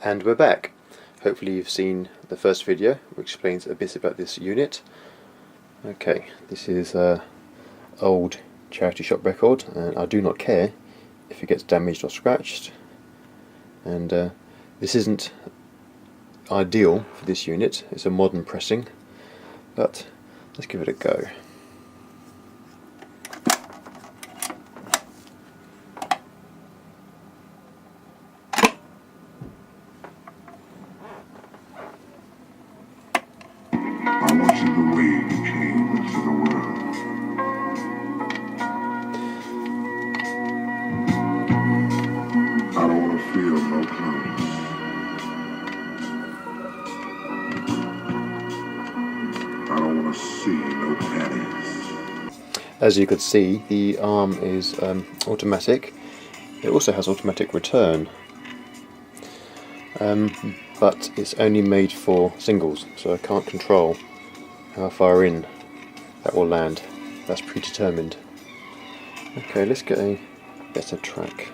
And we're back. Hopefully you've seen the first video which explains a bit about this unit. Okay, this is an old charity shop record, and I do not care if it gets damaged or scratched. And this isn't ideal for this unit, it's a modern pressing, but let's give it a go. I want you the way you came into the world. I don't want to feel no clothes. I don't want to see no panties. As you could see, the arm is automatic. It also has automatic return, but it's only made for singles, so I can't control how far in that will land. That's predetermined. Okay, let's get a better track.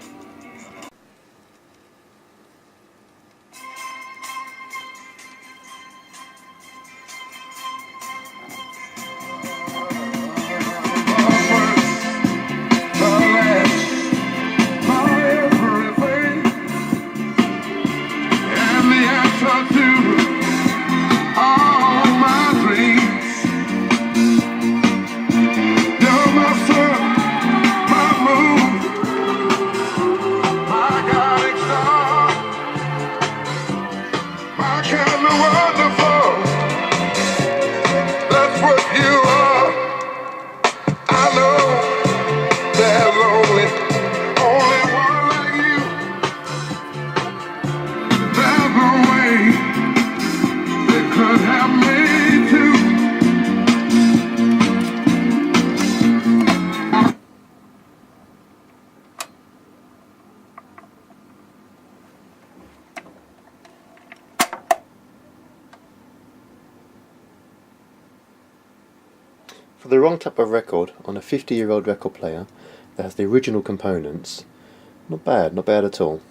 For the wrong type of record on a 50-year-old record player that has the original components, not bad at all.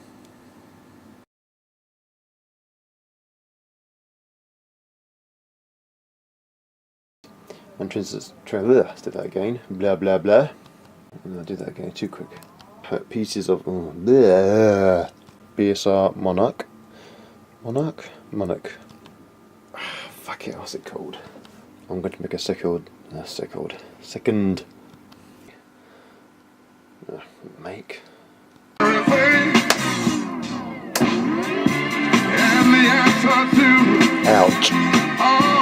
And let's do that again, blah blah blah. And I'll do that again, too quick. Pieces of BSR Monarch. Fuck it, what's it called? I'm going to make a second. Make. Ouch.